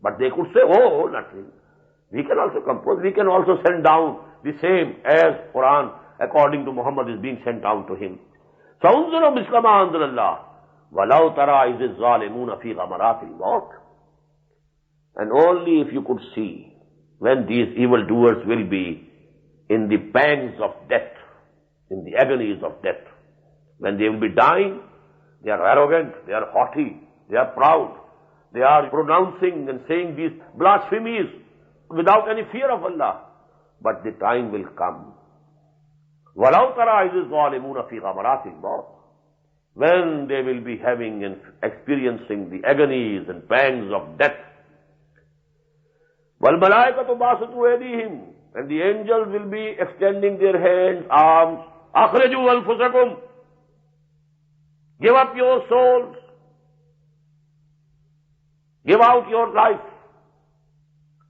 But they could say, oh, nothing. We can also compose, we can also send down the same as Quran according to Muhammad is being sent down to him. سَأُنزِلُ مِثْلَ مَا أَنزَلَ اللَّهُ وَلَوْ تَرَىٰ إِذِ الظَّالِمُونَ فِي غَمَرَاتِ الْمَوْتِ. And only if you could see when these evildoers will be in the pangs of death, in the agonies of death. When they will be dying, they are arrogant, they are haughty, they are proud, they are pronouncing and saying these blasphemies without any fear of Allah. But the time will come. وَلَوْ تَرَىٰ إِذِ الظَّالِمُونَ فِي غَمَرَاتِ الْمَوْتِ. When they will be having and experiencing the agonies and pangs of death. وَالْمَلَائِكَةُ بَاسِطُو أَيْدِيهِمْ. And the angels will be extending their hands, arms. أَخْرِجُوا أَنفُسَكُمْ. Give up your souls. Give out your life.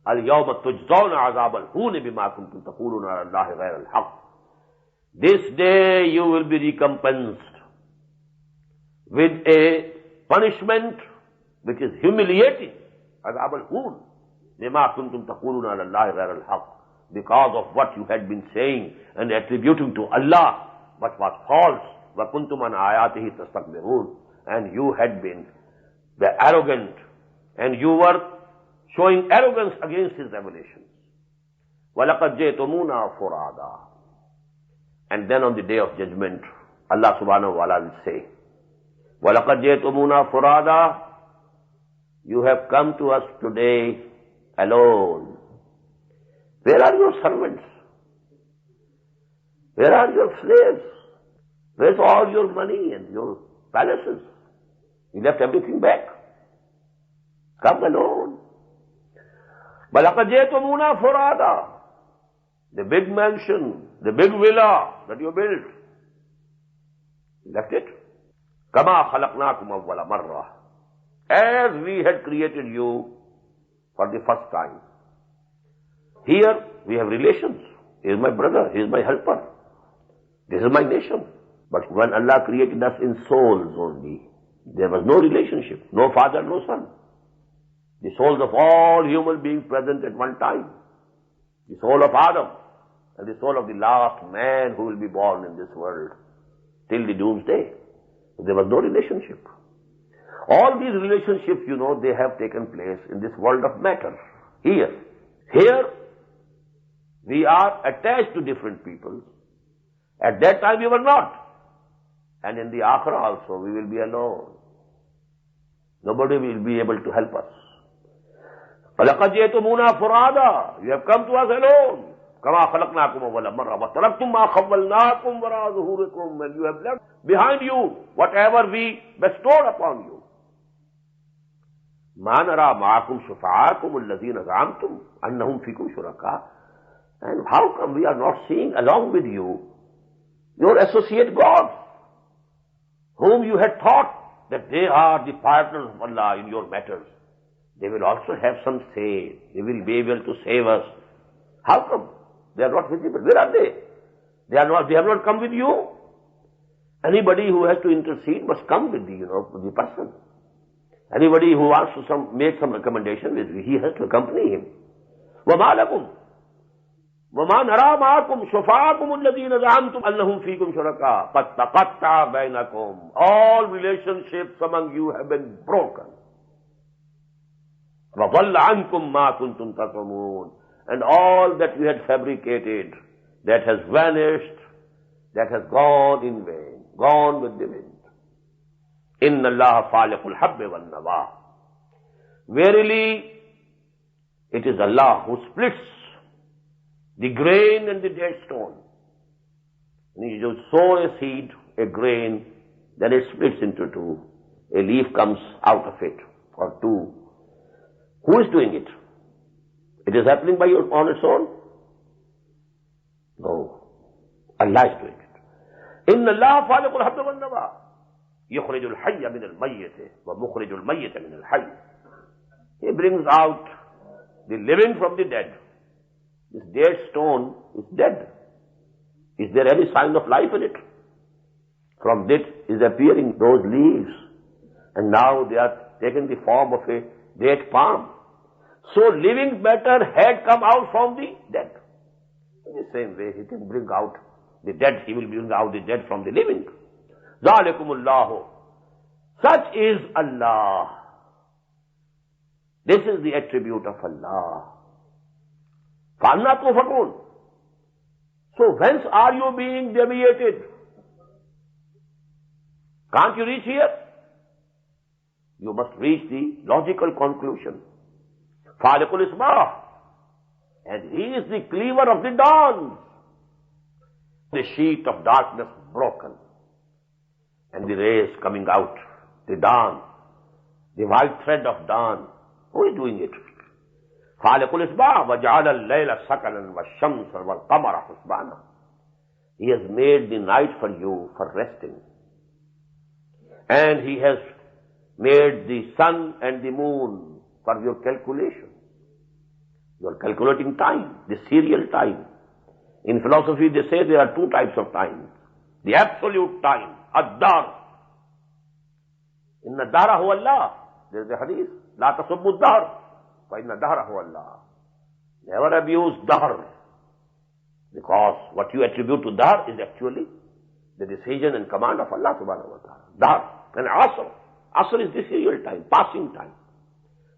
الْيَوْمَ تُجْزَوْنَ عَذَابَ الْهُونِ بِمَا كُنْتُمْ تَقُولُونَ عَلَى اللَّهِ غَيْرَ الْحَقِّ. This day you will be recompensed with a punishment which is humiliating. عَذَابَ الْهُونِ بِمَا كُنْتُمْ تَقُولُونَ عَلَى اللَّهِ غَيْرَ الْحَقِّ. Because of what you had been saying and attributing to Allah what was false وَكُنْتُمْ عَنْ آيَاتِهِ تَسْتَكْبِرُونَ. And you had been the arrogant, and you were showing arrogance against his revelations. وَلَقَدْ جِئْتُمُونَا فُرَادًا. And then on the day of judgment, Allah subhanahu wa ta'ala will say, وَلَقَدْ جِئْتُمُونَا فُرَادًا. You have come to us today alone. Where are your servants? Where are your slaves? Where's all your money and your palaces? You left everything back. Come alone. وَلَقَدْ جِئْتُمُونَا فُرَادًا. The big mansion, the big villa that you built, you left it. كَمَا خَلَقْنَاكُمْ أَوَّلَ مَرَّةٍ. As we had created you for the first time. Here we have relations. He is my brother, he is my helper. This is my nation. But when Allah created us in souls only, there was no relationship, no father, no son. The souls of all human beings present at one time. The soul of Adam and the soul of the last man who will be born in this world till the doomsday. There was no relationship. All these relationships, they have taken place in this world of matter. Here, we are attached to different people. At that time we were not. And in the Akhirah also we will be alone. Nobody will be able to help us. فَلَقَدْ جِئْتُمُونَا فُرَادًا. You have come to us alone. كَمَا خَلَقْنَاكُمْ أَوَّلَ مَرَّةٍ وَتَرَكْتُمْ مَا خَوَّلْنَاكُمْ وَرَاءَ ظُهُورِكُمْ. And you have left behind you whatever we bestowed upon you. مَا نَرَى مَعَكُمْ شُفَعَاكُمُ الَّذِينَ زَعَمْتُمْ أَنَّهُمْ فِيكُمْ شُرَكَاءَ. And how come we are not seeing along with you your associate gods, whom you had thought that they are the partners of Allah in your matters? They will also have some say. They will be able to save us. How come? They are not visible. Where are they? They have not come with you. Anybody who has to intercede must come with the person. Anybody who wants to make some recommendation with you, he has to accompany him. وَمَا لَكُمْ وَمَا نَرَى مَعَكُمْ شُفَعَاكُمُ الَّذِينَ زَعَمْتُمْ أَنَّهُمْ فِيكُمْ شُرَكَاءَ قَدْ تَقَطَّعَ بَيْنَكُمْ. All relationships among you have been broken. وَضَلَّ عَنْكُمْ مَا كُنْتُمْ تَزْعُمُونَ. And all that you had fabricated, that has vanished, that has gone in vain, gone with the wind. إِنَّ اللَّهَ فَالِقُ الْحَبِّ وَالنَّوَىٰ. Verily, it is Allah who splits the grain and the dead stone. And you sow a seed, a grain, then it splits into two. A leaf comes out of it, or two. Who is doing it? It is happening on its own? No. Allah is doing it. إِنَّ اللَّهَ فَالِقُ الْحَبِّ وَالنَّوَىٰ يُخْرِجُ الْحَيَّ مِنَ الْمَيِّتِ وَمُخْرِجُ الْمَيِّتَ مِنَ الْحَيِّ. He brings out the living from the dead. This dead stone is dead. Is there any sign of life in it? From it is appearing those leaves, and now they are taking the form of a date palm. So living matter had come out from the dead. In the same way, he can bring out the dead, he will bring out the dead from the living. ذَلِكُمُ. Such is Allah. This is the attribute of Allah. فَأَنَّا تُؤْفَكُونَ. So whence are you being deviated? Can't you reach here? You must reach the logical conclusion. فَالِقُ الْإِصْبَاحِ. And he is the cleaver of the dawn. The sheet of darkness broken, and the rays coming out, the dawn, the white thread of dawn. Who is doing it? خَالِقُ الْإِصْبَاحِ وَجَعَلَ اللَّيْلَ سَكَنًا وَالشَّمْسَ وَالْقَمَرَ حُسْبَانًا. He has made the night for you for resting. And he has made the sun and the moon for your calculation. You are calculating time, the serial time. In philosophy they say there are two types of time. The absolute time, ad-dar. Inna dara huwa Allah. There is a hadith. La tasubbu ad-dar. Fa inna dara huwa Allah. Never abuse dar. Because what you attribute to dar is actually the decision and command of Allah subhanahu wa ta'ala. Dar and Asr. Asr is this real time, passing time.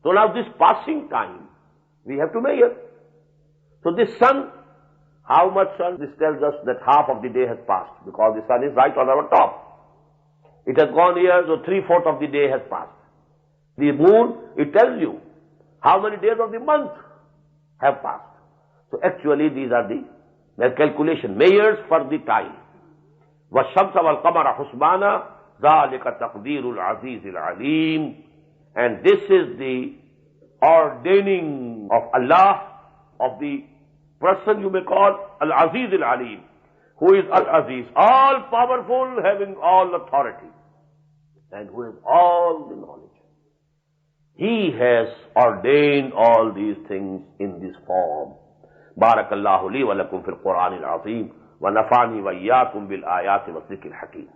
So now this passing time, we have to measure. So this sun, how much sun? This tells us that half of the day has passed, because the sun is right on our top. It has gone here, so 3/4 of the day has passed. The moon, it tells you how many days of the month have passed. So actually these are the calculation, measures for the time. وَالشَّمْسَ وَالْقَمَرَ حُسْبَانًا ذَلِكَ تَقْدِيرُ الْعَزِيزِ الْعَلِيمِ. And this is the ordaining of Allah, of the person you may call Al-Aziz Al-Alim, who is Al-Aziz, all-powerful, having all authority, and who has all the knowledge. He has ordained all these things in this form. Barakallahu li wa lakum fil Quran al-Azim wa nafani wa iyyakum bil āyāt wa dhikr al-Hakim.